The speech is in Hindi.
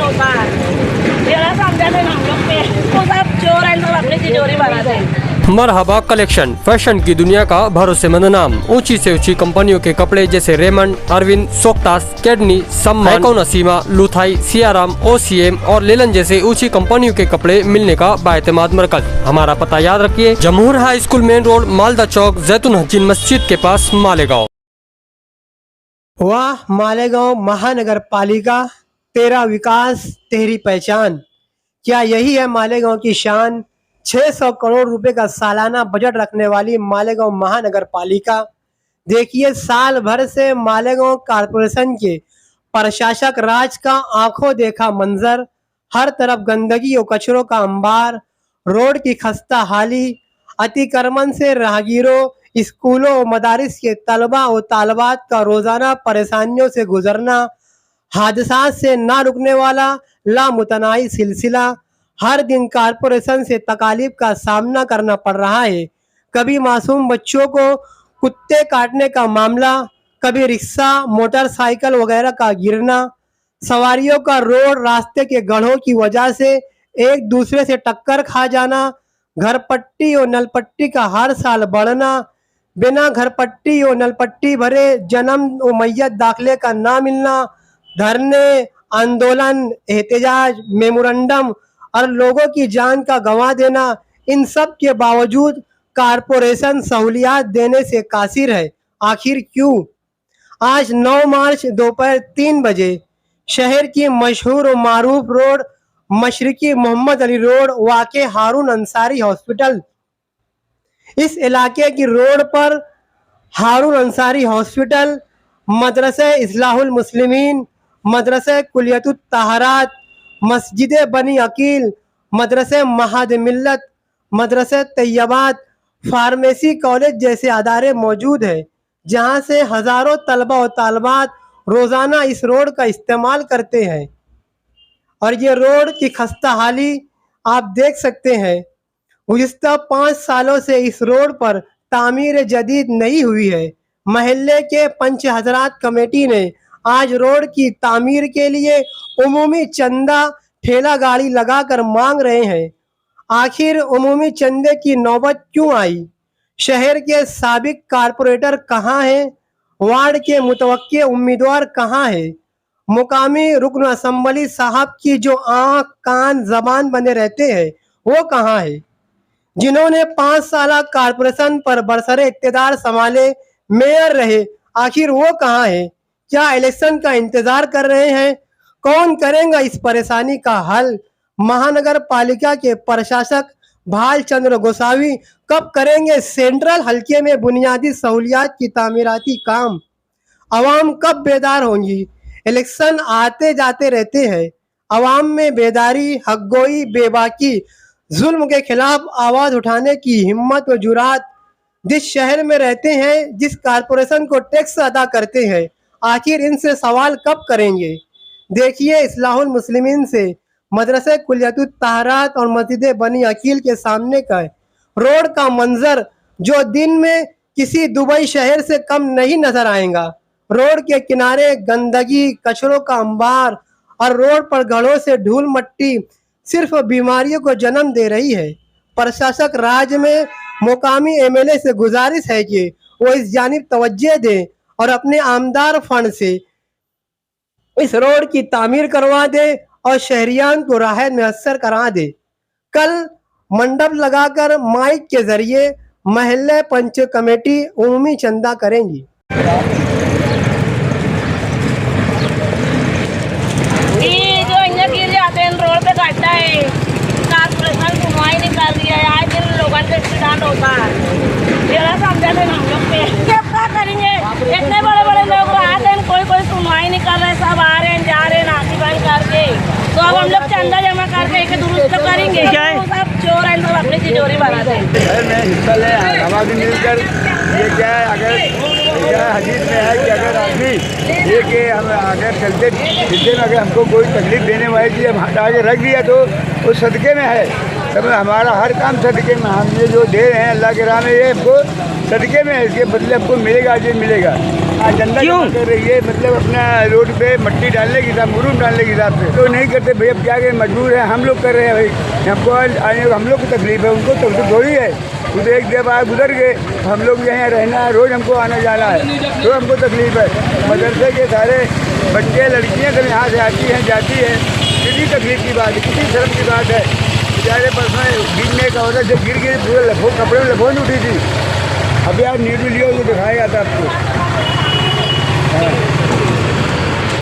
होता है। ये समझा देना हम लोग पे, वो सब चोर हैं, सब अपनी तिजोरी बनाते हैं। मरहबा कलेक्शन फैशन की दुनिया का भरोसेमंद नाम। ऊंची से ऊंची कंपनियों के कपड़े जैसे रेमंड, अरविंद, सोक्टास, कैडनी, सम्मान, नसीमा, लुथाई, सियाराम, ओसीएम और लेलन जैसे ऊंची कंपनियों के कपड़े मिलने का बाएतमाद मरकज। हमारा पता याद रखिए, Jamhoor high school main road, Malda chowk, जैतून हजीन मस्जिद के पास, मालेगांव। वाह मालेगांव महानगर पालिका, तेरा विकास तेरी पहचान। क्या यही है मालेगांव की शान? 600 करोड़ रुपए का सालाना बजट रखने वाली मालेगांव महानगर पालिका। देखिए, साल भर से मालेगांव कॉरपोरेशन के प्रशासक राज का आंखों देखा मंजर। हर तरफ गंदगी और कचरों का अंबार, रोड की खस्ता हाली, अतिक्रमण से राहगीरों, स्कूलों और मदारिस के तलबा और तालबात का रोजाना परेशानियों से गुजरना, हादसा से ना रुकने वाला लामुतनाई सिलसिला। हर दिन कारपोरेशन से तकालीफ का सामना करना पड़ रहा है। कभी मासूम बच्चों को कुत्ते काटने का मामला, कभी रिक्शा, मोटरसाइकिल वगैरह का गिरना, सवारियों का रोड रास्ते के गड्ढों की वजह से एक दूसरे से टक्कर खा जाना, घर पट्टी और नलपट्टी का हर साल बढ़ना, बिना घर पट्टी और नलपट्टी भरे जन्म और मैयत दाखिले का ना मिलना, धरने, आंदोलन, एहतजाज, मेमोरेंडम और लोगों की जान का गंवा देना। इन सब के बावजूद कारपोरेशन सहूलियात देने से कासिर है। आखिर क्यों? आज 9 मार्च दोपहर 3 बजे शहर की मशहूर और मारूफ रोड, मशरकी मोहम्मद अली रोड, वाक़े हारून अंसारी हॉस्पिटल, इस इलाके की रोड पर हारून अंसारी हॉस्पिटल, मदरसा इस्लाहुल मुस्लिमीन, मदरसा कुलियतुत तहारात, मस्जिद बनी अकील, मदरसा महाद मिल्लत, मदरसा तैयबात, फार्मेसी कॉलेज जैसे अदारे मौजूद हैं, जहां से हज़ारों तलबा और तालबात रोज़ाना इस रोड का इस्तेमाल करते हैं। और ये रोड की खस्ता हाली आप देख सकते हैं। गुज़िश्ता 5 सालों से इस रोड पर तामीर जदीद नहीं हुई है। महल्ले के पंच हजरात कमेटी ने आज रोड की तामीर के लिए उमूमी चंदा ठेला गाड़ी लगाकर मांग रहे हैं। आखिर उमूमी चंदे की नौबत क्यों आई? शहर के साबिक कारपोरेटर कहाँ हैं? वार्ड के मुतवक्के उम्मीदवार कहाँ हैं? मुकामी रुकन असम्बली साहब की जो आँख कान जबान बने रहते हैं, वो कहाँ है? जिन्होंने 5 साल कारपोरेशन पर बरसरे इक़्तिदार संभाले, मेयर रहे, आखिर वो कहाँ है? क्या इलेक्शन का इंतजार कर रहे हैं? कौन करेगा इस परेशानी का हल? महानगर पालिका के प्रशासक भाल चंद्र गोसावी कब करेंगे सेंट्रल हल्के में बुनियादी सहूलियात की तामीराती काम? अवाम कब बेदार होंगी? इलेक्शन आते जाते रहते हैं। अवाम में बेदारी, हक़गोई, बेबाकी, जुल्म के खिलाफ आवाज़ उठाने की हिम्मत व जुरात जिस शहर में रहते हैं, जिस कारपोरेशन को टैक्स अदा करते हैं, आखिर इनसे सवाल कब करेंगे? देखिए, इस्लाहुल मुस्लिमीन से मदरसा कुलियतुत तहारात और मस्जिद बनी अकील के सामने का रोड का मंजर जो दिन में किसी दुबई शहर से कम नहीं नजर आएगा। रोड के किनारे गंदगी, कचरों का अंबार और रोड पर गड्ढों से धूल मट्टी सिर्फ बीमारियों को जन्म दे रही है। प्रशासक राज में मुकामी एमएलए से गुजारिश है कि वो इस जानिब तवज्जो दें और अपने आमदार फंड से इस रोड की तामीर करवा दे और शहरियान को राहत मैसर करा दे। कल मंडप लगाकर माइक के जरिए महल्ले पंच कमेटी उमूमी चंदा करेंगी। रोड पे गड्ढा है, कारपोरेशन सुनवाई नहीं कर रही है। आज दिन लोगों से एक्सीडेंट होता है। ये समझा देना हम लोग पे, क्या करेंगे? इतने बड़े बड़े लोग आते हैं, कोई सुनवाई नहीं कर रहे, सब आ रहे हैं जा रहे हैं नाची बंद करके। तो अब हम लोग चंदा जमा करके एक दुरुस्त तो करेंगे। सब चोर हैं, सब अपनी तिजोरी बनाते हैं। हिस्सा ले हवा भी मिलकर ये क्या है, अगर हदीस में है कि अगर आदमी ये कि हम अगर चलते फिरते में अगर हमको कोई तकलीफ देने वाली चीज़ हम हटा के रख दिया तो वो सदक़े में है। तब हमारा हर काम सदक़े में, हम ये जो दे रहे हैं अल्लाह के राह में, ये हमको सदके में है, इसके बदले हमको मिलेगा, आज ये मिलेगा। आज जनता क्यों? क्या कर रही है, मतलब अपना रोड पे मट्टी डालने के हिसाब, मुरूम डालने के हिसाब से तो नहीं करते भैया, क्या करें, मजबूर है, हम लोग कर रहे हैं भाई। हमको आने हम लोग को तकलीफ है, उनको तकलीफ थोड़ी है। खुद एक जब आग गुजर गए, हम लोग यहाँ रहना है, रोज़ हमको आना जाना है, तो हमको तकलीफ है। मदरसे के सारे बच्चे लड़कियाँ सब यहाँ से आती हैं जाती हैं, किसी तकलीफ की बात है, किसी शर्म की बात है। बेचारे परसों गिरने का होता, जब गिर गई पूरे लफो कपड़े में लफोन उठी थी। अभी आप न्यूज़ लियो तो दिखाया जाता आपको। हाँ।